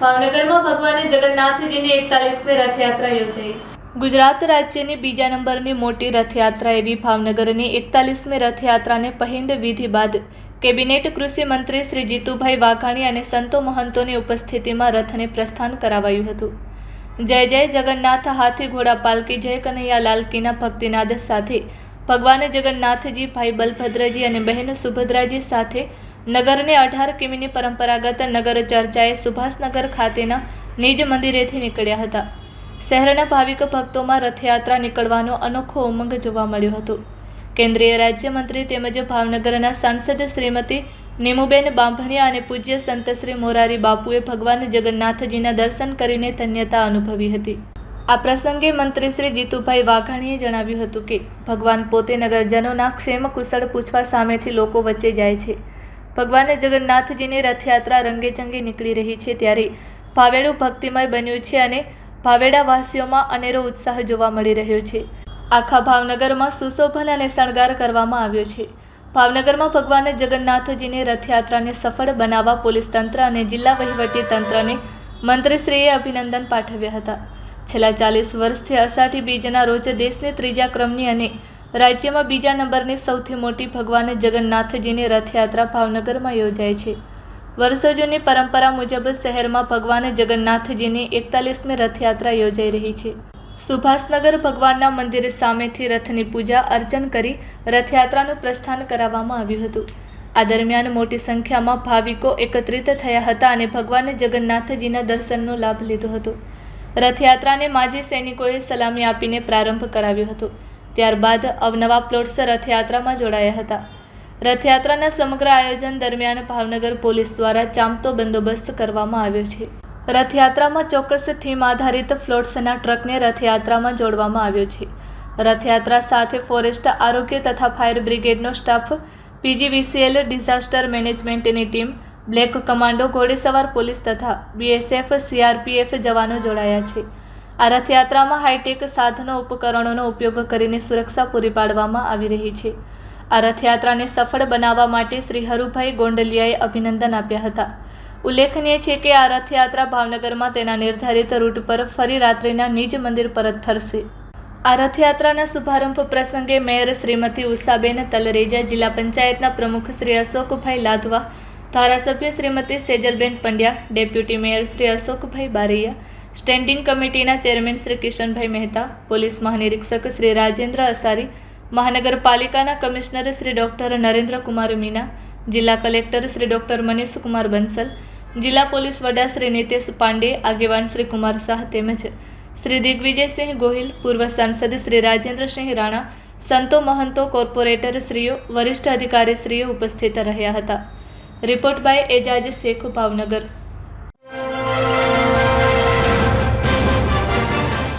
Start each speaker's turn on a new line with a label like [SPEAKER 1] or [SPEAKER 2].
[SPEAKER 1] ભાવનગરમાં ભગવાન જગન્નાથજીની 41મી રથયાત્રા યોજાઈ। ગુજરાત રાજ્યની બીજા નંબરની મોટી રથયાત્રા એવી ભાવનગરની 41મી રથયાત્રાને પહિંદ વિધિ બાદ કેબિનેટ કૃષિ મંત્રી શ્રી જીતુભાઈ વાઘાણી અને સંતો મહંતોની ઉપસ્થિતિમાં રથને પ્રસ્થાન કરાવાયું હતું। જય જય જગન્નાથ હાથી ઘોડા પાલકી જય કનૈયા લાલ કીના ભક્તિનાદ સાથે ભગવાન જગન્નાથજી ભાઈ બલભદ્રજી અને બહેન સુભદ્રાજી સાથે નગરને 18 કિમીની પરંપરાગત નગર ચર્ચાએ સુભાષનગર ખાતેના નિજ મંદિરેથી નીકળ્યા હતા। શહેરના ભાવિક ભક્તોમાં રથયાત્રા નીકળવાનો અનોખો ઉમંગ જોવા મળ્યો હતો। કેન્દ્રીય રાજ્યમંત્રી તેમજ ભાવનગરના સાંસદ શ્રીમતી નીમુબેન બાંભણિયા અને પૂજ્ય સંત શ્રી મોરારી બાપુએ ભગવાન જગન્નાથજીના દર્શન કરીને ધન્યતા અનુભવી હતી। આ પ્રસંગે મંત્રી શ્રી જીતુભાઈ વાઘાણીએ જણાવ્યું હતું કે ભગવાન પોતે નગરજનોના ક્ષેમ કુશળ પૂછવા સામેથી લોકો વચ્ચે જાય છે। ભગવાન જગન્નાથજીની રથયાત્રા રંગેચંગે નીકળી રહી છે ત્યારે ભાવેડું ભક્તિમય બન્યું છે અને ભાવેડાવાસીઓમાં અનેરો ઉત્સાહ જોવા મળી રહ્યો છે। આખા ભાવનગરમાં સુશોભન અને શણગાર કરવામાં આવ્યો છે। ભાવનગરમાં ભગવાન જગન્નાથજીની રથયાત્રાને સફળ બનાવવા પોલીસ તંત્ર અને જિલ્લા વહીવટી તંત્રને મંત્રીશ્રીએ અભિનંદન પાઠવ્યા હતા। છેલ્લા 40 વર્ષથી અષાઢી બીજના રોજ દેશની ત્રીજા ક્રમની અને રાજ્યમાં બીજા નંબરની સૌથી મોટી ભગવાન જગન્નાથજીની રથયાત્રા ભાવનગરમાં યોજાય છે। વર્ષો જૂની પરંપરા મુજબ શહેરમાં ભગવાન જગન્નાથજીની 41મી રથયાત્રા યોજાઈ રહી છે। સુભાષનગર ભગવાનના મંદિર સામેથી રથની પૂજા અર્ચન કરી રથયાત્રાનું પ્રસ્થાન કરાવવામાં આવ્યું હતું। આ દરમિયાન મોટી સંખ્યામાં ભાવિકો એકત્રિત થયા હતા અને ભગવાન જગન્નાથજીના દર્શનનો લાભ લીધો હતો। રથયાત્રાને માજી સૈનિકોએ સલામી આપીને પ્રારંભ કરાવ્યો હતો। ત્યારબાદ અવનવા પ્લોટ્સ રથયાત્રામાં જોડાયા હતા। રથયાત્રાના સમગ્ર આયોજન દરમિયાન ભાવનગર પોલીસ દ્વારા ચાંપતો બંદોબસ્ત કરવામાં આવ્યો છે। રથયાત્રામાં ચોક્કસ થીમ આધારિત ફ્લોટ્સના ટ્રકને રથયાત્રામાં જોડવામાં આવ્યો છે। રથયાત્રા સાથે ફોરેસ્ટ આરોગ્ય તથા ફાયર બ્રિગેડનો સ્ટાફ, પીજીવીસીએલ ડિઝાસ્ટર મેનેજમેન્ટની ટીમ, બ્લેક કમાન્ડો, ઘોડેસવાર પોલીસ તથા બીએસએફ સીઆરપીએફ જવાનો જોડાયા છે। આ રથયાત્રામાં હાઈટેક સાધનો ઉપકરણોનો ઉપયોગ કરીને સુરક્ષા પૂરી પાડવામાં આવી રહી છે। આ રથયાત્રાને સફળ બનાવવા માટે શ્રી હરુભાઈ ગોંડલિયાએ અભિનંદન આપ્યા હતા। ઉલ્લેખનીય છે કે આ રથયાત્રા ભાવનગરમાં તેના નિર્ધારિત રૂટ પર ફરી રાત્રિના નિજ મંદિર પરત ફરશે। આ રથયાત્રાના શુભારંભ પ્રસંગે મેયર શ્રીમતી ઉષાબેન તલરેજા, જિલ્લા પંચાયતના પ્રમુખ શ્રી અશોકભાઈ લાધવા, ધારાસભ્ય શ્રીમતી સેજલબેન પંડ્યા, ડેપ્યુટી મેયર શ્રી અશોકભાઈ બારૈયા, સ્ટેન્ડિંગ કમિટીના ચેરમેન શ્રી કિશનભાઈ મહેતા, પોલીસ મહાનિરીક્ષક શ્રી રાજેન્દ્ર અસારી, મહાનગરપાલિકાના કમિશનર શ્રી ડોક્ટર નરેન્દ્ર કુમાર મીના, જિલ્લા કલેક્ટર શ્રી ડોક્ટર મનીષ કુમાર બંસલ, જિલ્લા પોલીસ વડા શ્રી નિતેશ પાંડે, આગેવાન શ્રી કુમાર શાહ તેમજ શ્રી દિગ્વિજયસિંહ ગોહિલ, પૂર્વ સાંસદ શ્રી રાજેન્દ્રસિંહ રાણા, સંતો મહંતો, કોર્પોરેટર શ્રીઓ, વરિષ્ઠ અધિકારીશ્રીઓ ઉપસ્થિત રહ્યા હતા। Report by Ejaz Shaikh, Bhavnagar.